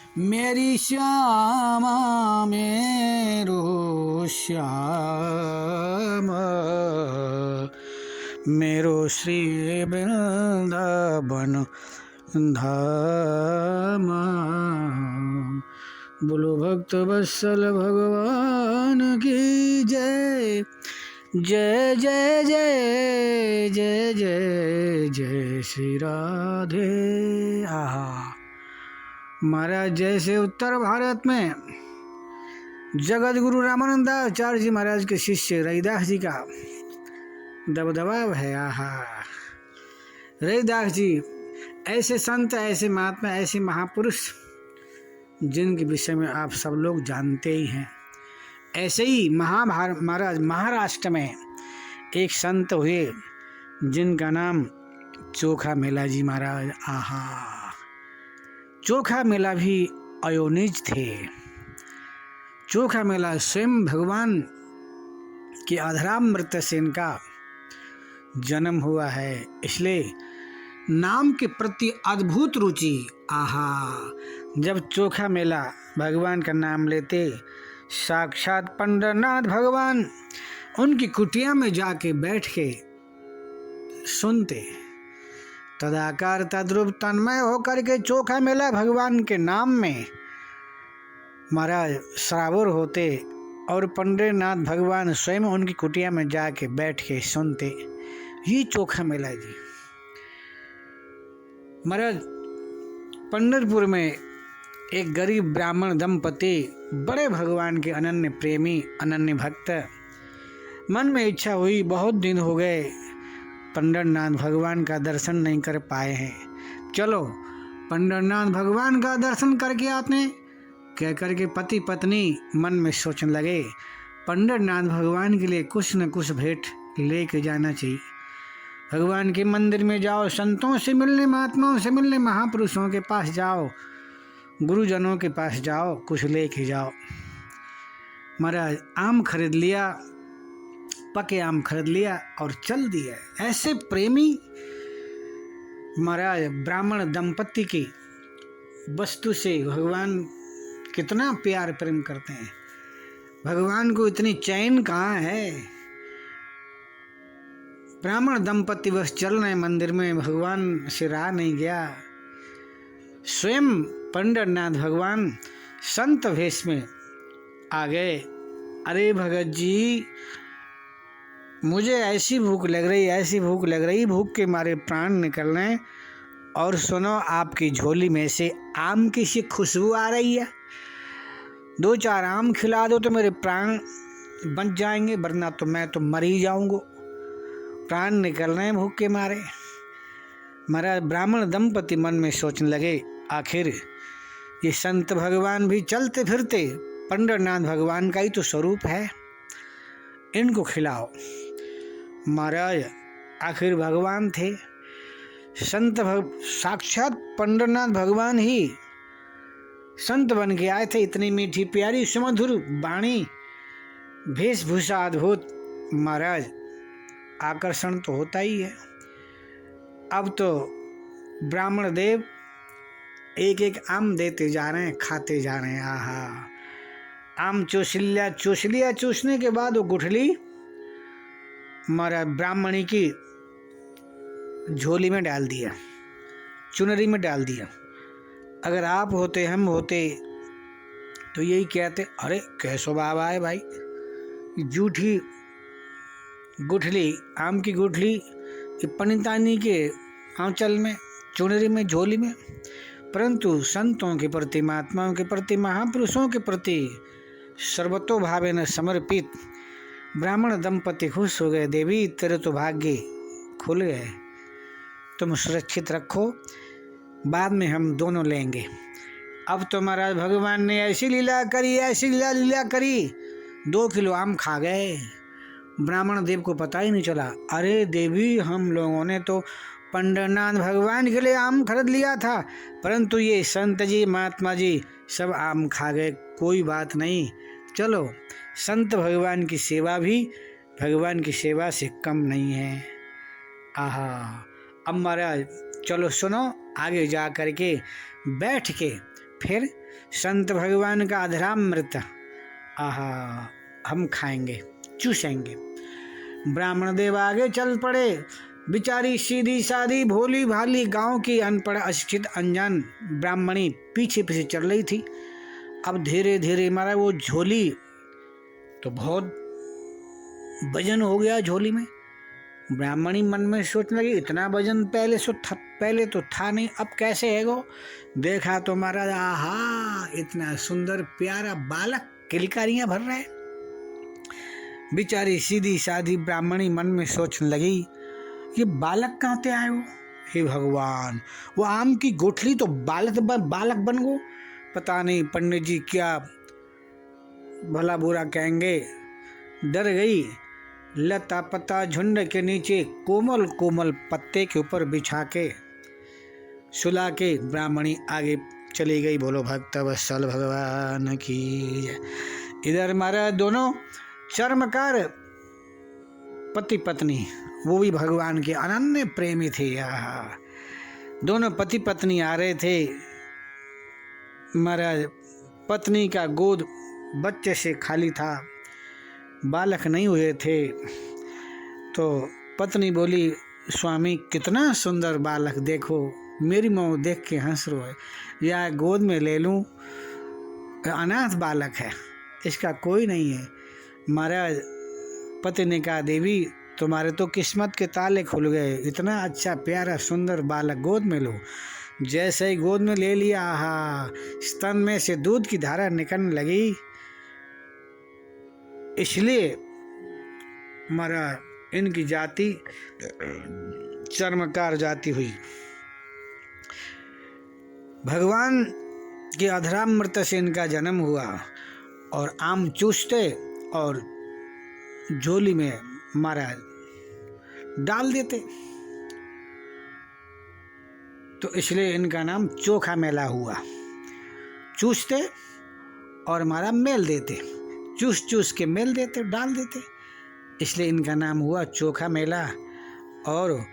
मेरी श्यामा मेरो श्यामा, मेरो श्री वृंदावन धाम। बोलो भक्त वत्सल भगवान की जय। जय जय जय जय जय जय श्री राधे। आहा महाराज, जैसे उत्तर भारत में जगत गुरु रामानंदाचार्य जी महाराज के शिष्य रविदास जी का दबदबा है। आहा रविदास जी ऐसे संत, ऐसे महात्मा, ऐसे महापुरुष जिनके विषय में आप सब लोग जानते ही हैं। ऐसे ही महाराज महाराष्ट्र में एक संत हुए जिनका नाम चोखा मेला जी महाराज। आहा चोखा मेला भी अयोनिज थे। चोखा मेला स्वयं भगवान के अधरामृत से इनका जन्म हुआ है, इसलिए नाम के प्रति अद्भुत रुचि। आहा जब चोखा मेला भगवान का नाम लेते, साक्षात पंडरनाथ भगवान उनकी कुटिया में जाके बैठ के सुनते। तदाकार तद्रूप तन्मय होकर के चोखा मेला भगवान के नाम में महाराज सराबोर होते और पंडरीनाथ भगवान स्वयं उनकी कुटिया में जाके बैठ के सुनते। ये चोखा मेला जी महाराज। पंढरपुर में एक गरीब ब्राह्मण दंपति, बड़े भगवान के अनन्य प्रेमी, अनन्य भक्त, मन में इच्छा हुई, बहुत दिन हो गए पंडरनाथ भगवान का दर्शन नहीं कर पाए हैं, चलो पंडरनाथ भगवान का दर्शन करके आते हैं। कह करके पति पत्नी मन में सोचने लगे, पंडरनाथ भगवान के लिए कुछ न कुछ भेंट लेके जाना चाहिए। भगवान के मंदिर में जाओ, संतों से मिलने, महात्माओं से मिलने, महापुरुषों के पास जाओ, गुरुजनों के पास जाओ, कुछ लेके जाओ। महाराज आम खरीद लिया, पके आम खरीद लिया और चल दिया। ऐसे प्रेमी महाराज ब्राह्मण दंपति की वस्तु से भगवान कितना प्यार प्रेम करते हैं। भगवान को इतनी चैन कहाँ है। ब्राह्मण दंपति बस चल रहे मंदिर में, भगवान से रहा नहीं गया। स्वयं पंडरनाथ भगवान संत वेश में आ गए। अरे भगत जी, मुझे ऐसी भूख लग रही, ऐसी भूख लग रही, भूख के मारे प्राण निकल रहे हैं। और सुनो, आपकी झोली में से आम की सी खुशबू आ रही है, 2-4 आम खिला दो तो मेरे प्राण बच जाएंगे, वरना तो मैं तो मर ही जाऊंगा। प्राण निकल रहे हैं भूख के मारे। महाराज ब्राह्मण दंपति मन में सोचने लगे, आखिर ये संत भगवान भी चलते फिरते पंडरनाथ भगवान का ही तो स्वरूप है, इनको खिलाओ। महाराज आखिर भगवान थे, संत साक्षात पंडरनाथ भगवान ही संत बन के आए थे। इतनी मीठी प्यारी सुमधुर वाणी, वेशभूषा अद्भुत। महाराज आकर्षण तो होता ही है। अब तो ब्राह्मण देव एक एक आम देते जा रहे हैं, खाते जा रहे हैं। आहा आम चूस लिया, चूसने के बाद वो गुठली महाराज ब्राह्मणी की झोली में डाल दिया, चुनरी में डाल दिया। अगर आप होते, हम होते तो यही कहते, अरे कैसो बाबा है भाई, जूठी गुठली, आम की गुठली पनितानी के आंचल में, चुनरी में, झोली में। परंतु संतों के प्रति, महात्माओं के प्रति, महापुरुषों के प्रति सर्वतोभावेन समर्पित ब्राह्मण दंपति खुश हो गए। देवी तेरे तो भाग्य खुल गए, तुम सुरक्षित रखो, बाद में हम दोनों लेंगे। अब तो महाराज भगवान ने ऐसी लीला करी, ऐसी लीला करी, 2 किलो आम खा गए। ब्राह्मण देव को पता ही नहीं चला। अरे देवी, हम लोगों ने तो पंडरनाथ भगवान के लिए आम खरीद लिया था, परंतु ये संत जी, महात्मा जी सब आम खा गए। कोई बात नहीं, चलो संत भगवान की सेवा भी भगवान की सेवा से कम नहीं है। आहा अब महाराज चलो सुनो, आगे जा कर के बैठ के फिर संत भगवान का अधरामृत आहा हम खाएंगे, चूसेंगे। ब्राह्मण देव आगे चल पड़े। बेचारी सीधी सादी भोली भाली गांव की अनपढ़ अशिक्षित अनजान ब्राह्मणी पीछे पीछे चल रही थी। अब धीरे धीरे मारा वो झोली तो बहुत वजन हो गया झोली में। ब्राह्मणी मन में सोचने लगी इतना वजन पहले तो था नहीं, अब कैसे है गो। देखा तो महाराज आहा इतना सुंदर प्यारा बालक किलकारियां भर रहा है। बेचारी सीधी सादी ब्राह्मणी मन में सोचने लगी ये बालक कहाँ से आए हो। हे भगवान, वो आम की गुठली तो बालक बन गो। पता नहीं पंडित जी क्या भला बुरा कहेंगे। डर गई। लता पता झुंड के नीचे कोमल कोमल पत्ते के ऊपर बिछा के सुला के ब्राह्मणी आगे चली गई। बोलो भक्त वत्सल भगवान की। इधर मारा दोनों चर्मकार पति पत्नी, वो भी भगवान के अनन्य प्रेमी थे। दोनों पति पत्नी आ रहे थे। महाराज पत्नी का गोद बच्चे से खाली था, बालक नहीं हुए थे। तो पत्नी बोली स्वामी कितना सुंदर बालक, देखो मेरी मुँह देख के हंस रो है, या गोद में ले लूं। अनाथ बालक है, इसका कोई नहीं है। महाराज पति ने कहा देवी तुम्हारे तो किस्मत के ताले खुल गए, इतना अच्छा प्यारा सुंदर बालक गोद में लो। जैसे ही गोद में ले लिया आहा स्तन में से दूध की धारा निकलने लगी। इसलिए हमारा इनकी जाति चर्मकार जाति हुई। भगवान के अधरामृत से इनका जन्म हुआ और आम चूसते और झोली में महाराज डाल देते, तो इसलिए इनका नाम चोखा मेला हुआ। चूसते और हमारा मेल देते, चूस चूस के मेल देते, डाल देते, इसलिए इनका नाम हुआ चोखा मेला। और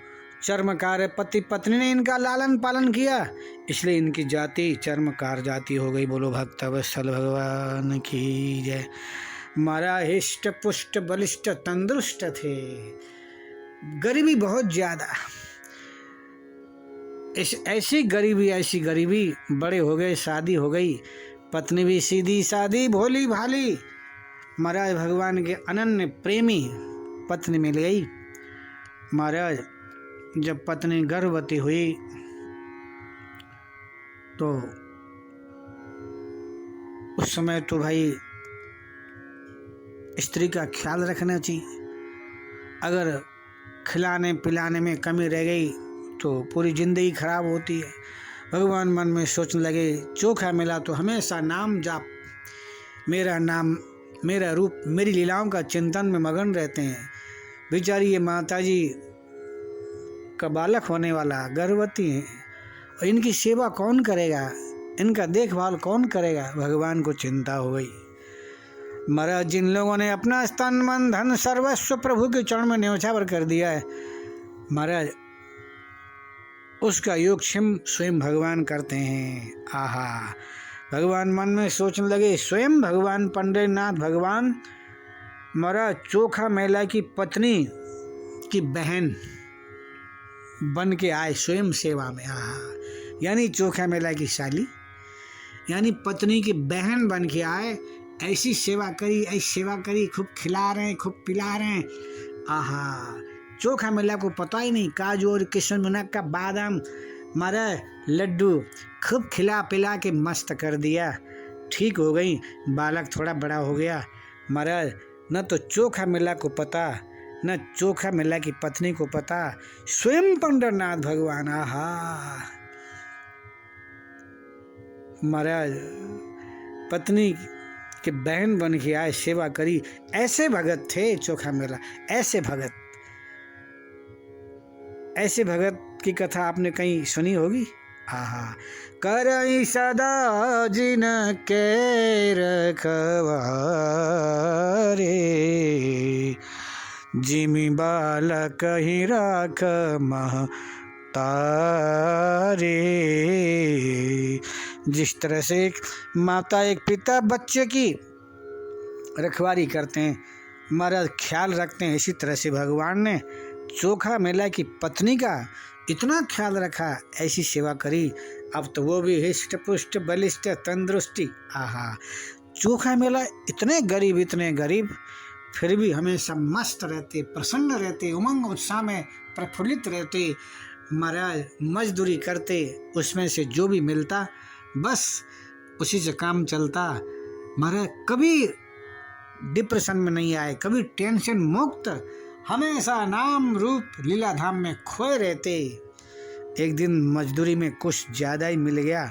चर्मकार पति पत्नी ने इनका लालन पालन किया, इसलिए इनकी जाति चर्मकार जाति हो गई। बोलो भक्त वत्सल भगवान की जय। मारा हिष्ट पुष्ट बलिष्ठ तंदुरुस्त थे, गरीबी बहुत ज्यादा। ऐसी गरीबी बड़े हो गए, शादी हो गई, पत्नी भी सीधी सादी भोली भाली। महाराज भगवान के अनन्य प्रेमी पत्नी मिल गई। महाराज जब पत्नी गर्भवती हुई तो उस समय तो भाई स्त्री का ख्याल रखना चाहिए। अगर खिलाने पिलाने में कमी रह गई तो पूरी जिंदगी खराब होती है। भगवान मन में सोचने लगे चोखा मिला तो हमेशा नाम जाप, मेरा नाम मेरा रूप मेरी लीलाओं का चिंतन में मगन रहते हैं। बेचारी ये माताजी का बालक होने वाला, गर्भवती हैं, और इनकी सेवा कौन करेगा, इनका देखभाल कौन करेगा। भगवान को चिंता हो गई। महाराज जिन लोगों ने अपना स्तन मन धन सर्वस्व प्रभु के चरण में न्योछावर कर दिया है, महाराज उसका योगक्षेम स्वयं भगवान करते हैं। आहा भगवान मन में सोचने लगे स्वयं भगवान पंडरीनाथ भगवान महाराज चोखा मेला की पत्नी की बहन बन के आए स्वयं सेवा में। आहा यानी चोखा मेला की साली यानी पत्नी की बहन बन के आए, ऐसी सेवा करी, खूब खिला रहे हैं, खूब पिला रहे हैं। आहा चोखा मेला को पता ही नहीं, काजू और किशमिश मुनक्का का बादाम मारा लड्डू खूब खिला पिला के मस्त कर दिया। ठीक हो गई, बालक थोड़ा बड़ा हो गया। महाराज न तो चोखा मेला को पता, न चोखा मेला की पत्नी को पता, स्वयं पंडरनाथ भगवान। आहा महाराज पत्नी के बहन बन के आए, सेवा करी। ऐसे भगत थे चोखा मेला, ऐसे भगत की कथा आपने कहीं सुनी होगी। आहा करई सदा जिन के रखवारे, जिमि बालक ही राख महतारे, जिस तरह से एक माता एक पिता बच्चे की रखवाली करते हैं, हमारा ख्याल रखते हैं, इसी तरह से भगवान ने चोखा मेला की पत्नी का इतना ख्याल रखा, ऐसी सेवा करी। अब तो वो भी हिष्ट पुष्ट बलिष्ठ तंदुरुस्ती। आहा, चोखा मेला इतने गरीब फिर भी हमेशा मस्त रहते, प्रसन्न रहते, उमंग उत्साह में प्रफुल्लित रहते। महाराज मजदूरी करते, उसमें से जो भी मिलता बस उसी से काम चलता। महाराज कभी डिप्रेशन में नहीं आए, कभी टेंशन मुक्त, हमेशा नाम रूप लीला धाम में खोए रहते। एक दिन मजदूरी में कुछ ज़्यादा ही मिल गया,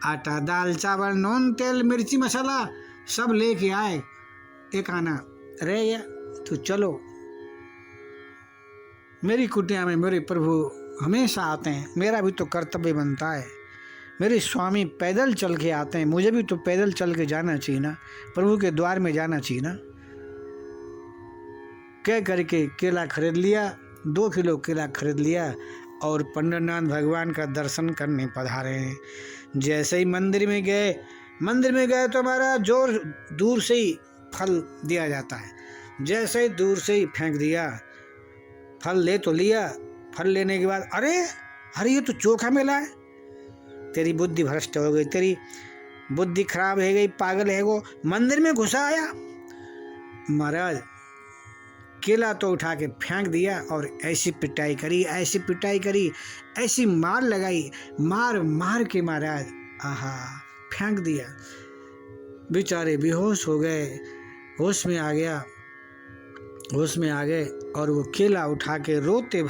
आटा दाल चावल नून तेल मिर्ची मसाला सब लेके आए। एक आना रह गया, तो चलो मेरी कुटिया में मेरे प्रभु हमेशा आते हैं, मेरा भी तो कर्तव्य बनता है। मेरे स्वामी पैदल चल के आते हैं, मुझे भी तो पैदल चल के जाना चाहिए ना, प्रभु के द्वार में जाना चाहिए ना। कह करके केला खरीद लिया, 2 किलो केला खरीद लिया और पंडितनाथ भगवान का दर्शन करने पधारे हैं। जैसे ही मंदिर में गए तो हमारा जोर दूर से ही फल दिया जाता है। जैसे ही दूर से ही फेंक दिया, फल ले तो लिया, फल लेने के बाद अरे ये तो चोखा मेला है। तेरी बुद्धि भ्रष्ट हो गई, तेरी बुद्धि खराब है गई, पागल है वो, मंदिर में घुसा आया। महाराज केला तो उठा के फेंक दिया और ऐसी पिटाई करी, ऐसी मार लगाई, मार के महाराज आहा फेंक दिया। बेचारे बेहोश हो गए, होश में आ गए और वो केला उठा के रोते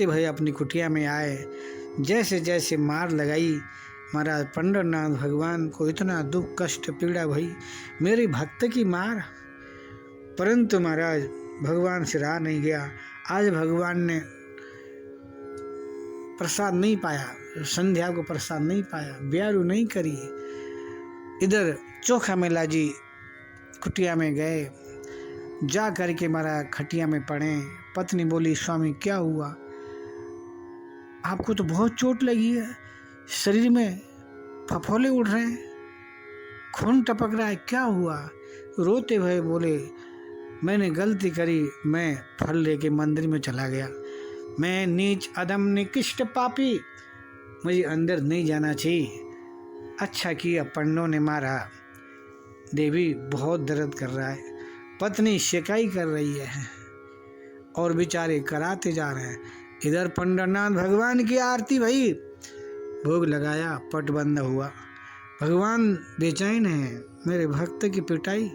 भय अपनी कुटिया में आए। जैसे जैसे मार लगाई, महाराज पंडितनाथ भगवान को इतना दुख कष्ट पीड़ा भई, मेरी भक्त की मार। परंतु महाराज भगवान से रहा नहीं गया। आज भगवान ने प्रसाद नहीं पाया, संध्या को प्रसाद नहीं पाया, ब्यारू नहीं करी। इधर चोखा मेला जी कुटिया में गए, जा करके महाराज खटिया में पड़े। पत्नी बोली, स्वामी क्या हुआ? आपको तो बहुत चोट लगी है, शरीर में फफोले उड़ रहे हैं, खून टपक रहा है, क्या हुआ? रोते हुए बोले, मैंने गलती करी, मैं फल लेके मंदिर में चला गया, मैं नीच अदम निकृष्ट पापी, मुझे अंदर नहीं जाना चाहिए। अच्छा किया पंडों ने मारा। देवी बहुत दर्द कर रहा है, पत्नी शिकायत कर रही है और बेचारे कराते जा रहे हैं। इधर पंडितनाथ भगवान की आरती भई, भोग लगाया, पट बंद हुआ। भगवान बेचैन है, मेरे भक्त की पिटाई,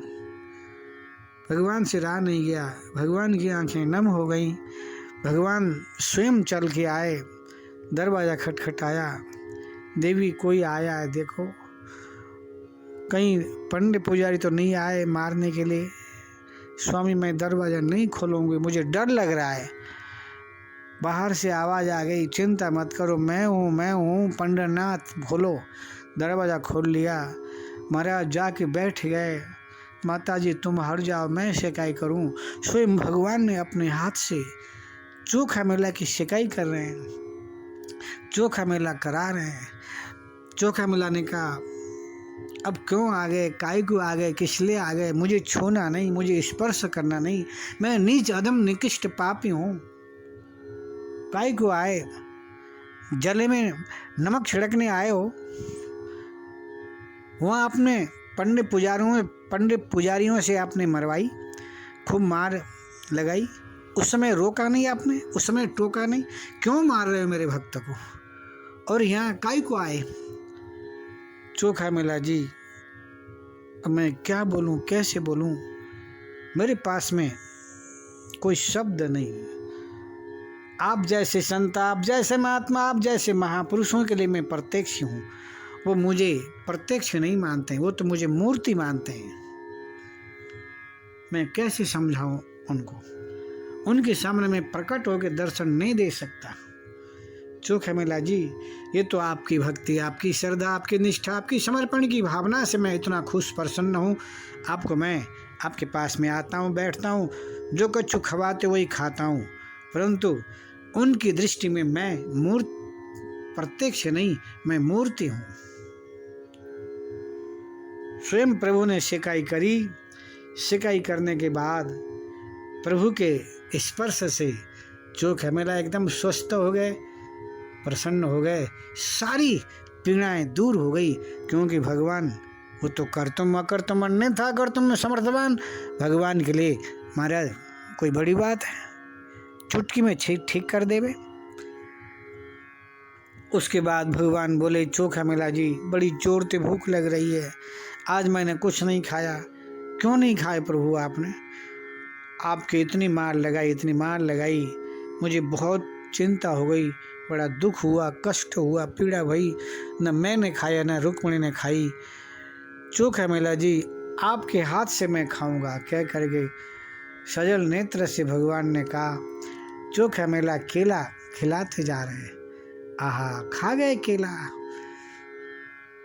भगवान से रहा नहीं गया। भगवान की आंखें नम हो गईं। भगवान स्वयं चल के आए, दरवाज़ा खटखटाया। देवी कोई आया है देखो, कहीं पंडित पुजारी तो नहीं आए मारने के लिए? स्वामी मैं दरवाज़ा नहीं खोलूँगी, मुझे डर लग रहा है। बाहर से आवाज़ आ गई, चिंता मत करो, मैं हूँ पंडितनाथ, खोलो। दरवाज़ा खोल लिया। महाराज जाके बैठ गए। माता जी तुम हट जाओ, मैं शिकायत करूं? स्वयं भगवान ने अपने हाथ से चोखा मेला की शिकायत कर रहे हैं, चोखा मेला करा रहे हैं। चोखा मेला ने कहा, अब क्यों आ गए, काय को आ गए, किस लिए आ गए? मुझे छूना नहीं, मुझे स्पर्श करना नहीं, मैं नीच अदम निकृष्ट पापी हूँ। काय को आए? जले में नमक छिड़कने आए हो? वहाँ आपने पंडित पुजारियों से आपने मरवाई, खूब मार लगाई, उस समय रोका नहीं आपने, उस समय टोका नहीं, क्यों मार रहे हो मेरे भक्त को? और यहाँ काय को आए? चोखा मेला जी, अब मैं क्या बोलूँ, कैसे बोलूँ? मेरे पास में कोई शब्द नहीं। आप जैसे संत, आप जैसे महात्मा, आप जैसे महापुरुषों के लिए मैं प्रत्यक्ष हूँ। वो मुझे प्रत्यक्ष नहीं मानते हैं, वो तो मुझे मूर्ति मानते हैं। मैं कैसे समझाऊं उनको? उनके सामने मैं प्रकट होकर दर्शन नहीं दे सकता। चोखा मेला जी, ये तो आपकी भक्ति, आपकी श्रद्धा, आपकी निष्ठा, आपकी समर्पण की भावना से मैं इतना खुश प्रसन्न हूँ। आपको मैं आपके पास में आता हूँ, बैठता हूँ, जो कछु खवाते वही खाता हूँ, परंतु उनकी दृष्टि में मैं प्रत्यक्ष नहीं, मैं मूर्ति हूँ। स्वयं प्रभु ने सिकाई करी। सिकाई करने के बाद प्रभु के स्पर्श से चोखा मेला एकदम स्वस्थ हो गए, प्रसन्न हो गए, सारी पीड़ाएं दूर हो गई। क्योंकि भगवान वो तो कर्तुम अकर्तुम अन्य था, कर्तुम में समर्थवान। भगवान के लिए महाराज कोई बड़ी बात है, चुटकी में ठीक कर देवे। उसके बाद भगवान बोले, चोखा मेला जी बड़ी जोर से भूख लग रही है, आज मैंने कुछ नहीं खाया। क्यों नहीं खाए प्रभु आपने? आपके इतनी मार लगाई, इतनी मार लगाई, मुझे बहुत चिंता हो गई, बड़ा दुख हुआ, कष्ट हुआ, पीड़ा भई। न मैंने खाया न रुक्मिणी ने खाई। चोखा मेला जी आपके हाथ से मैं खाऊंगा। कह करके सजल नेत्र से भगवान ने कहा। चोखा मेला केला खिलाते जा रहे हैं। आहा, खा गए केला,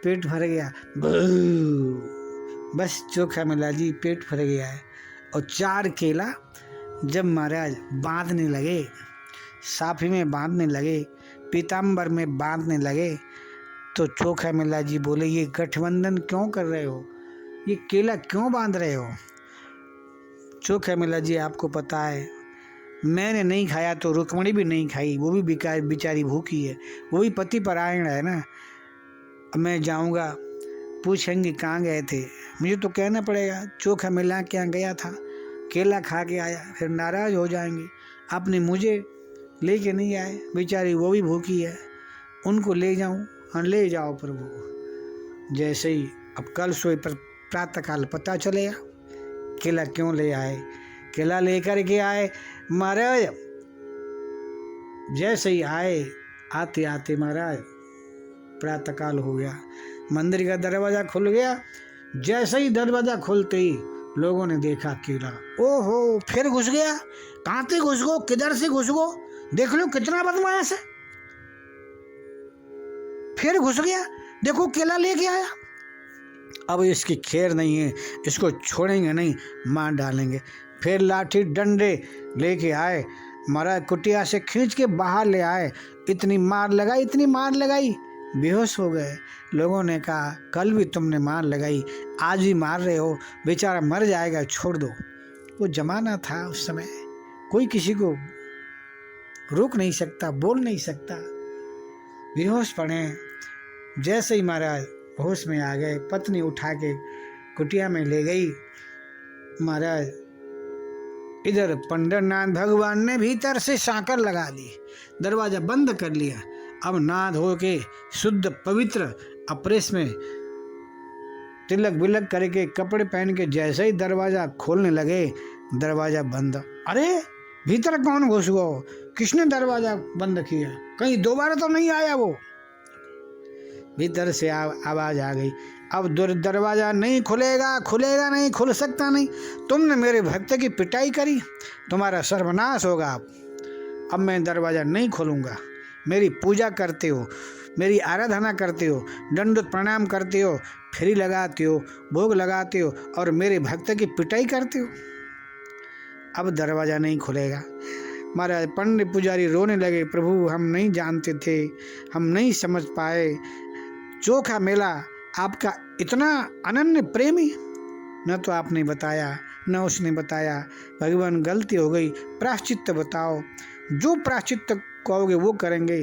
पेट भर गया। बस चोखा मेला जी पेट भर गया है। और 4 केला जब महाराज बांधने लगे, साफी में बांधने लगे, पीताम्बर में बांधने लगे, तो चोखा मेला जी बोले, ये गठबंधन क्यों कर रहे हो? ये केला क्यों बांध रहे हो? चोखा मेला जी आपको पता है, मैंने नहीं खाया तो रुक्मिणी भी नहीं खाई, वो भी बेचारी भूखी है, वो भी पति परायण है ना। अब मैं जाऊंगा, पूछेंगे कहाँ गए थे, मुझे तो कहना पड़ेगा चोखा मेला के यहाँ गया था, केला खा के आया, फिर नाराज हो जाएंगे, आपने मुझे लेके नहीं आए, बेचारी वो भी भूखी है, उनको ले जाऊं? हाँ ले जाओ प्रभु। जैसे ही अब कल सोए पर प्रातःकाल पता चलेगा केला क्यों ले आए। केला लेकर के आए महाराज, जैसे ही आए, आते आते महाराज प्रातःकाल हो गया, मंदिर का दरवाजा खुल गया। जैसे ही दरवाजा खुलते ही लोगों ने देखा केला, ओहो फिर घुस गया, कहाँ से घुस गो, किधर से घुस गो, देख लो कितना बदमाश है, फिर घुस गया, देखो केला लेके आया। अब इसकी खैर नहीं है, इसको छोड़ेंगे नहीं, मार डालेंगे। फिर लाठी डंडे लेके आए, महाराज कुटिया से खींच के बाहर ले आए। इतनी मार लगाई, इतनी मार लगाई, बेहोश हो गए। लोगों ने कहा कल भी तुमने मार लगाई, आज भी मार रहे हो, बेचारा मर जाएगा, छोड़ दो। वो जमाना था उस समय, कोई किसी को रोक नहीं सकता, बोल नहीं सकता। बेहोश पड़े। जैसे ही महाराज होश में आ गए, पत्नी उठा के कुटिया में ले गई। महाराज इधर पंडरनाथ भगवान ने भीतर से सांकर लगा दी, दरवाजा बंद कर लिया। अब नहा धो के शुद्ध पवित्र अप्रेस में तिलक बिलक करके कपड़े पहन के जैसे ही दरवाजा खोलने लगे, दरवाजा बंद। अरे भीतर कौन घुस गया? किसने दरवाजा बंद किया? कहीं दोबारा तो नहीं आया? वो भीतर से आवाज आ गई, अब दरवाजा नहीं खुलेगा, खुलेगा नहीं, खुल सकता नहीं। तुमने मेरे भक्त की पिटाई करी, तुम्हारा सर्वनाश होगा। अब मैं दरवाजा नहीं खोलूंगा। मेरी पूजा करते हो, मेरी आराधना करते हो, दंडवत प्रणाम करते हो, फेरी लगाते हो, भोग लगाते हो, और मेरे भक्त की पिटाई करते हो। अब दरवाजा नहीं खुलेगा। महाराज पंडित पुजारी रोने लगे, प्रभु हम नहीं जानते थे, हम नहीं समझ पाए। चोखा मेला आपका इतना अनन्य प्रेमी, न तो आपने बताया न उसने बताया। भगवान गलती हो गई, प्रायश्चित्त बताओ, जो प्रायश्चित्त कहोगे वो करेंगे।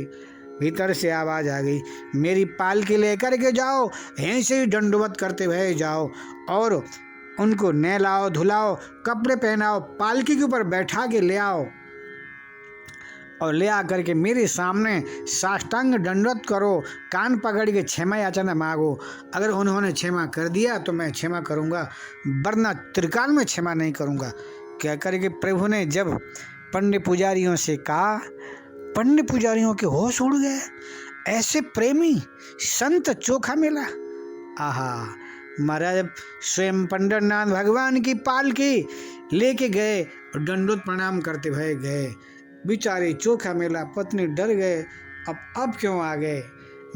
भीतर से आवाज आ गई, मेरी पालकी लेकर के जाओ, यहीं से ही दंडवत करते हुए जाओ, और उनको नहलाओ धुलाओ, कपड़े पहनाओ, पालकी के ऊपर बैठा के ले आओ, और ले आकर के मेरे सामने साष्टांग दंडवत करो, कान पकड़ के क्षमा याचना मांगो। अगर उन्होंने क्षमा कर दिया तो मैं क्षमा करूँगा, वरना त्रिकाल में क्षमा नहीं करूँगा। क्या करके प्रभु ने जब पंडित पुजारियों से कहा, पंडित पुजारियों के होश उड़ गए। ऐसे प्रेमी संत चोखा मेला। आहा, महाराज स्वयं पंडरनाथ भगवान की पालकी लेके गए और दंडोत प्रणाम करते हुए गए। बेचारे चोखा मेला पत्नी डर गए, अब क्यों आ गए?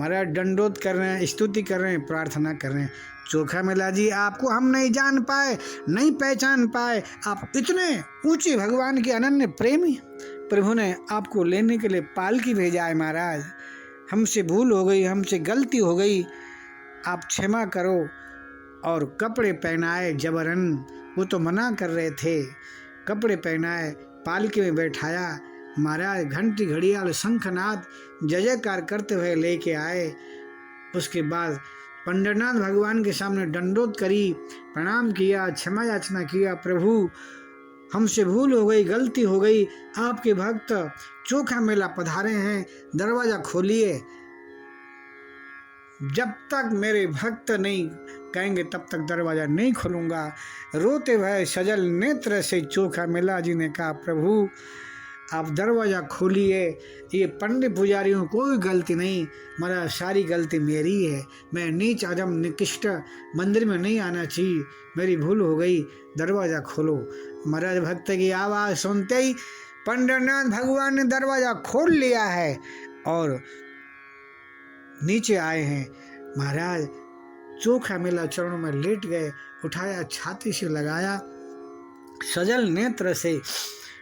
महाराज दंडोत कर रहे हैं, स्तुति कर रहे हैं, प्रार्थना कर रहे हैं। चोखा मेला जी आपको हम नहीं जान पाए, नहीं पहचान पाए, आप इतने ऊंचे भगवान के अनन्य प्रेमी। प्रभु ने आपको लेने के लिए पालकी भेजा है। महाराज हमसे भूल हो गई, हमसे गलती हो गई, आप क्षमा करो। और कपड़े पहनाए जबरन, वो तो मना कर रहे थे, कपड़े पहनाए, पालकी में बैठाया, महाराज घंटी घड़ियाल शंखनाद जय जयकार करते हुए लेके आए। उसके बाद पंडरनाथ भगवान के सामने दंडोत करी, प्रणाम किया, क्षमा याचना किया, प्रभु हमसे भूल हो गई, गलती हो गई, आपके भक्त चोखा मेला पधारे हैं, दरवाजा खोलिए। जब तक मेरे भक्त नहीं कहेंगे तब तक दरवाजा नहीं खोलूंगा। रोते भय सजल नेत्र से चोखा मेला जी ने कहा, प्रभु आप दरवाज़ा खोलिए, ये पंडित पुजारियों कोई गलती नहीं, मेरा सारी गलती मेरी है, मैं नीच अधम निकृष्ट मंदिर में नहीं आना चाहिए, मेरी भूल हो गई, दरवाज़ा खोलो। महाराज भक्त की आवाज़ सुनते ही पंडरनाथ भगवान ने दरवाज़ा खोल लिया है और नीचे आए हैं। महाराज चोखा मेला चरणों में लेट गए, उठाया, छाती से लगाया, सजल नेत्र से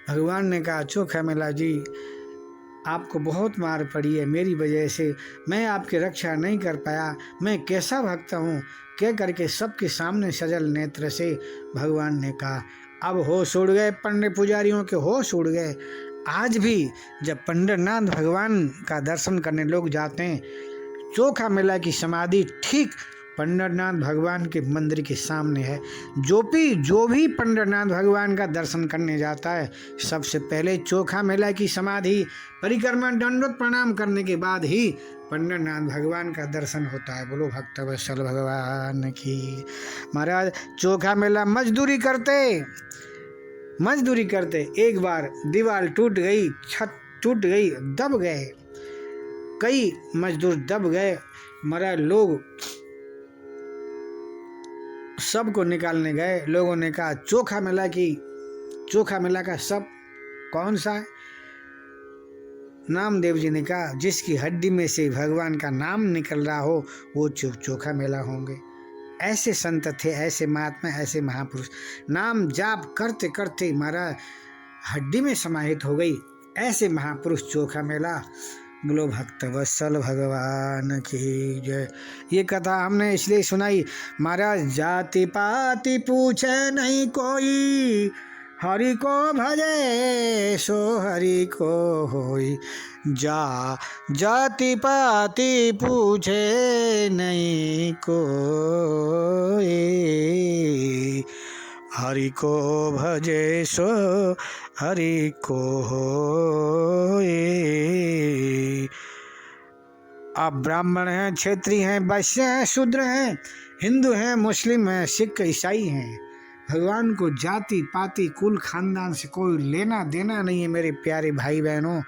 भगवान ने कहा, चोखा मेला जी आपको बहुत मार पड़ी है मेरी वजह से, मैं आपकी रक्षा नहीं कर पाया, मैं कैसा भक्त हूँ, कह करके सबके सामने सजल नेत्र से भगवान ने कहा। अब होश उड़ गए, पंडित पुजारियों के होश उड़ गए। आज भी जब पंडरनाथ भगवान का दर्शन करने लोग जाते हैं, चोखा मेला की समाधि ठीक पंडरनाथ भगवान के मंदिर के सामने है। जो भी पंडरनाथ भगवान का दर्शन करने जाता है, सबसे पहले चोखा मेला की समाधि परिक्रमा दंडोत प्रणाम करने के बाद ही पंडरनाथ भगवान का दर्शन होता है। बोलो भक्तवत्सल भगवान की। महाराज चोखा मेला मजदूरी करते एक बार दीवार टूट गई, छत टूट गई, दब गए, कई मजदूर दब गए। महाराज लोग सबको निकालने गए। लोगों ने कहा, चोखा मेला का सब कौन सा है? नामदेव जी ने कहा, जिसकी हड्डी में से भगवान का नाम निकल रहा हो वो चोखा मेला होंगे। ऐसे संत थे, ऐसे महात्मा, ऐसे महापुरुष, नाम जाप करते करते महाराज हड्डी में समाहित हो गई। ऐसे महापुरुष चोखा मेला। बोलो भक्तवत्सल भगवान की जय। ये कथा हमने इसलिए सुनाई, महाराज जाति पाति पूछे नहीं कोई, हरि को भजे सो हरि को होई। जाति पाति पूछे नहीं कोई, हरि को भजे सो हरि को होए। आप ब्राह्मण हैं, क्षेत्रीय हैं, वैश्य हैं, शूद्र हैं, हिंदू हैं, मुस्लिम हैं, सिख, ईसाई हैं, भगवान को जाति पाति कुल खानदान से कोई लेना देना नहीं है। मेरे प्यारे भाई बहनों,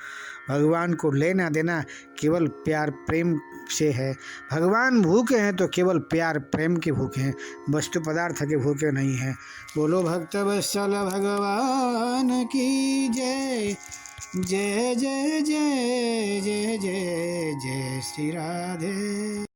भगवान को लेना देना केवल प्यार प्रेम से है। भगवान भूखे हैं तो केवल प्यार प्रेम के भूखे हैं, वस्तु पदार्थ के भूखे नहीं हैं। बोलो भक्तवत्सल भगवान की जय। जय जय जय जय जय जय श्री राधे।